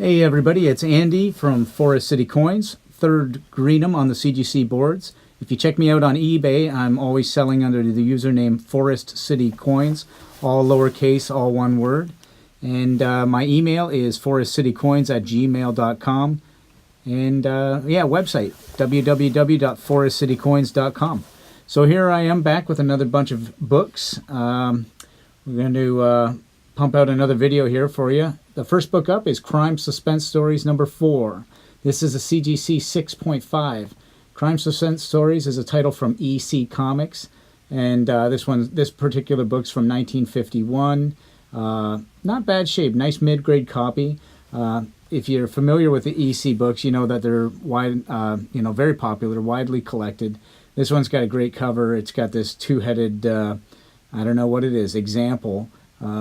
Hey everybody, it's Andy from Forest City Coins, third green'em on the CGC boards. If you check me out on eBay, I'm always selling under the username Forest City Coins, all lowercase, all one word. And my email is forestcitycoins@gmail.com. And yeah, website, www.forestcitycoins.com. So here I am back with another bunch of books. We're going to pump out another video here for you. The first book up is Crime Suspense Stories number 4. This is a CGC 6.5. Crime Suspense Stories is a title from EC Comics, and this particular book's from 1951. Not bad shape, nice mid-grade copy. If you're familiar with the EC books, you know that they're very popular, widely collected. This one's got a great cover. It's got this two-headed, I don't know what it is, example.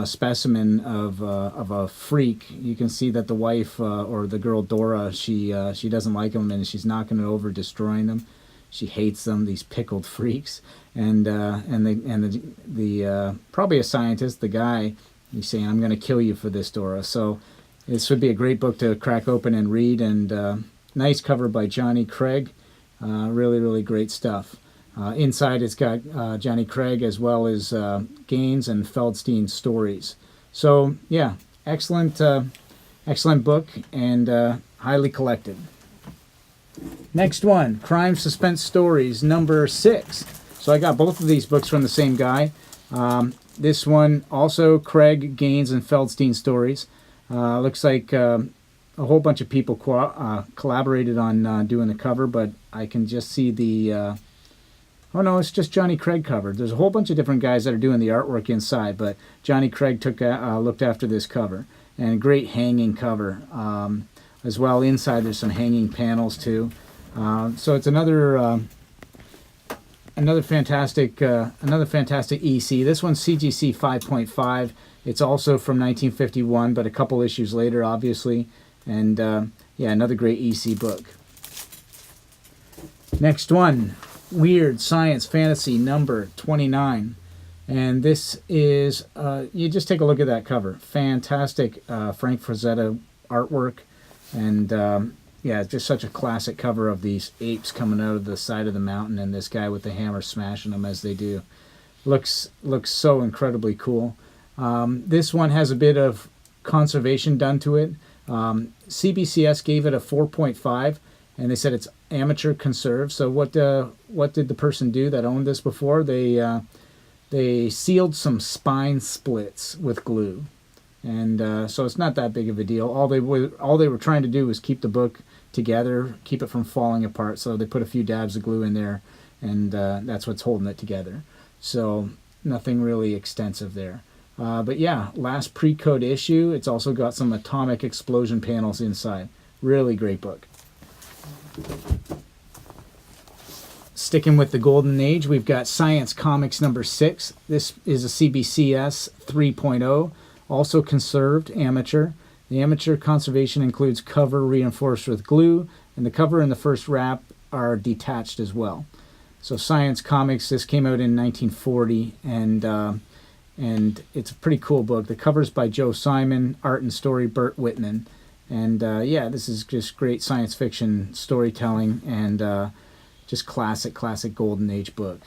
Specimen of a freak. You can see that the wife or the girl Dora, she doesn't like them and she's knocking it over, destroying them. She hates them, these pickled freaks. And the probably a scientist, the guy, he's saying, "I'm going to kill you for this, Dora." So this would be a great book to crack open and read. And nice cover by Johnny Craig. Really great stuff. Inside it's got Johnny Craig as well as Gaines and Feldstein stories. So yeah, excellent book and highly collected. Next one, Crime Suspense Stories number 6. So I got both of these books from the same guy. This one also Craig, Gaines, and Feldstein stories. Looks like a whole bunch of people collaborated on doing the cover, but I can just see the oh no, it's just Johnny Craig covered. There's a whole bunch of different guys that are doing the artwork inside, but Johnny Craig looked after this cover. And great hanging cover. As well, inside there's some hanging panels too. So it's another fantastic EC. This one's CGC 5.5. It's also from 1951, but a couple issues later, obviously. And yeah, another great EC book. Next one. Weird Science Fantasy number 29, and this is you just take a look at that cover. Fantastic Frank Frazetta artwork, and yeah, it's just such a classic cover of these apes coming out of the side of the mountain and this guy with the hammer smashing them as they do. Looks so incredibly cool. This one has a bit of conservation done to it. CBCS gave it a 4.5. And they said it's amateur conserve. So what did the person do that owned this before? They sealed some spine splits with glue, and so it's not that big of a deal. All they were trying to do was keep the book together, keep it from falling apart. So they put a few dabs of glue in there, and that's what's holding it together. So nothing really extensive there. But yeah, last pre-code issue. It's also got some atomic explosion panels inside. Really great book. Sticking with the golden age, we've got Science Comics number 6. This is a CBCS 3.0, also conserved, amateur. The amateur conservation includes cover reinforced with glue, and the cover and the first wrap are detached as well. So Science Comics, this came out in 1940, and it's a pretty cool book. The cover's by Joe Simon, art and story Burt Whitman. And yeah, this is just great science fiction storytelling and just classic golden age book.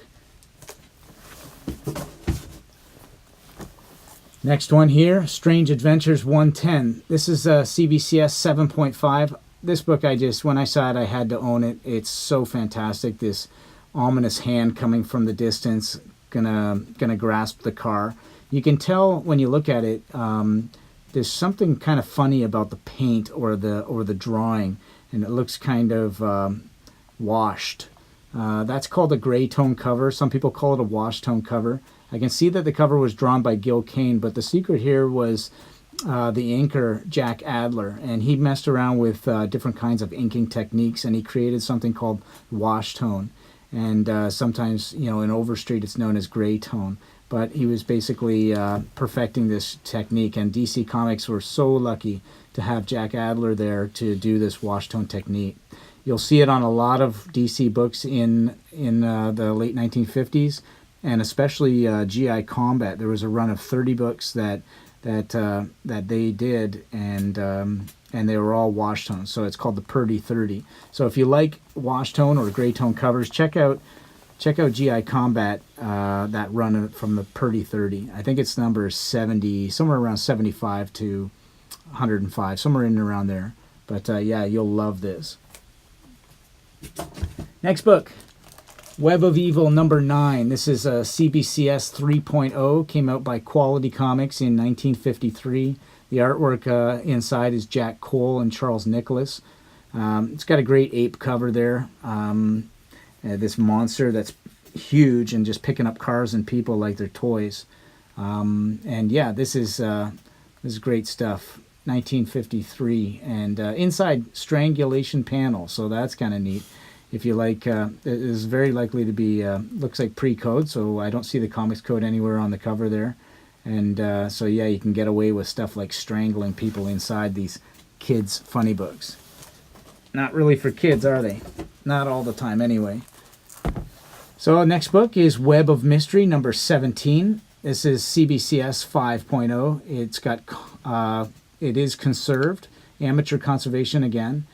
Next one here, Strange Adventures 110. This is CBCS 7.5. This book, when I saw it, I had to own it. It's so fantastic. This ominous hand coming from the distance, gonna grasp the car. You can tell when you look at it. There's something kind of funny about the paint or the drawing, and it looks kind of washed. That's called a gray tone cover. Some people call it a wash tone cover. I can see that the cover was drawn by Gil Kane, but the secret here was the inker Jack Adler, and he messed around with different kinds of inking techniques, and he created something called wash tone. And sometimes, in Overstreet, it's known as gray tone. But he was basically perfecting this technique, and DC Comics were so lucky to have Jack Adler there to do this wash tone technique. You'll see it on a lot of DC books in the late 1950s, and especially GI Combat. There was a run of 30 books that they did, and and they were all wash tones. So it's called the Purdy 30. So if you like wash tone or gray tone covers, check out GI Combat, that run from the Purdy 30. I think its number is 70, somewhere around 75 to 105, somewhere in and around there. But yeah, you'll love this. Next book, Web of Evil number 9. This is a CBCS 3.0. Came out by Quality Comics in 1953. The artwork inside is Jack Cole and Charles Nicholas. It's got a great ape cover there. This monster that's huge and just picking up cars and people like they're toys. And yeah, this is great stuff. 1953, and inside strangulation panel. So that's kind of neat. If you like, it is very likely to be, looks like pre-code, so I don't see the comics code anywhere on the cover there. And so yeah, you can get away with stuff like strangling people inside these kids' funny books. Not really for kids, are they? Not all the time anyway. So next book is Web of Mystery number 17. This is CBCS 5.0. It's got, it is conserved, amateur conservation again.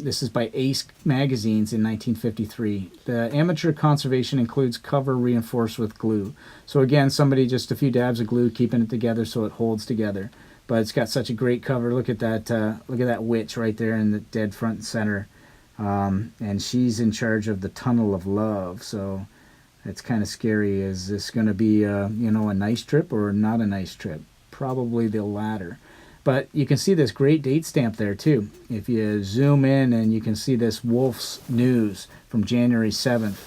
This is by Ace Magazines in 1953. The amateur conservation includes cover reinforced with glue. So again, somebody just a few dabs of glue keeping it together so it holds together. But it's got such a great cover. Look at that witch right there in the dead front and center. And she's in charge of the Tunnel of Love. So it's kind of scary. Is this going to be a nice trip or not a nice trip? Probably the latter. But you can see this great date stamp there too. If you zoom in, and you can see this Wolf's News from January 7th.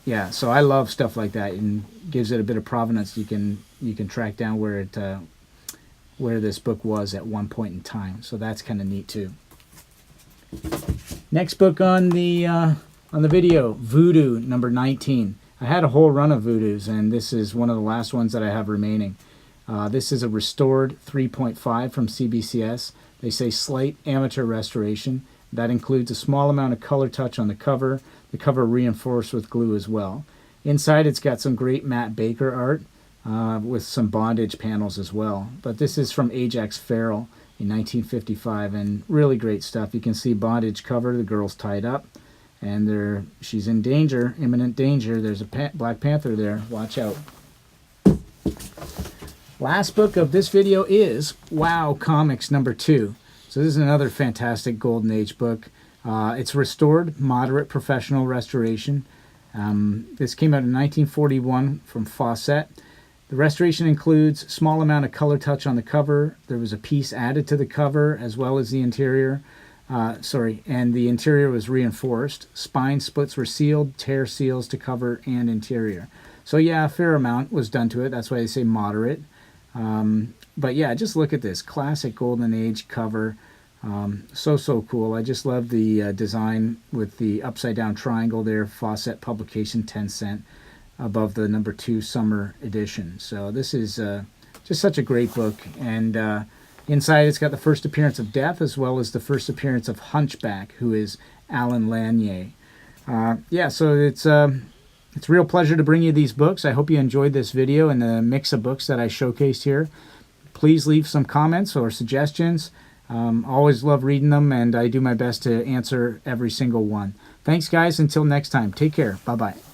Yeah, so I love stuff like that, and gives it a bit of provenance. You can track down where this book was at one point in time. So that's kind of neat too. Next book on the video, Voodoo number 19. I had a whole run of Voodoos, and this is one of the last ones that I have remaining. This is a restored 3.5 from CBCS. They say slight amateur restoration. That includes a small amount of color touch on the cover reinforced with glue as well. Inside it's got some great Matt Baker art with some bondage panels as well. But this is from Ajax Farrell in 1955, and really great stuff. You can see bondage cover, the girl's tied up, and she's in danger, imminent danger. There's a Black Panther there, watch out. Last book of this video is Wow Comics number 2. So this is another fantastic Golden Age book. It's restored, moderate professional restoration. This came out in 1941 from Fawcett. The restoration includes a small amount of color touch on the cover. There was a piece added to the cover as well as the interior. And the interior was reinforced. Spine splits were sealed, tear seals to cover and interior. So yeah, a fair amount was done to it. That's why they say moderate. But yeah, just look at this classic Golden Age cover. So cool. I just love the design with the upside down triangle there. Fawcett publication, 10 cent, above the number 2 summer edition. So this is just such a great book. And inside it's got the first appearance of Death as well as the first appearance of Hunchback, who is Alan Lanier. Yeah, so it's a real pleasure to bring you these books. I hope you enjoyed this video and the mix of books that I showcased here. Please leave some comments or suggestions. Always love reading them, and I do my best to answer every single one. Thanks, guys. Until next time, take care. Bye-bye.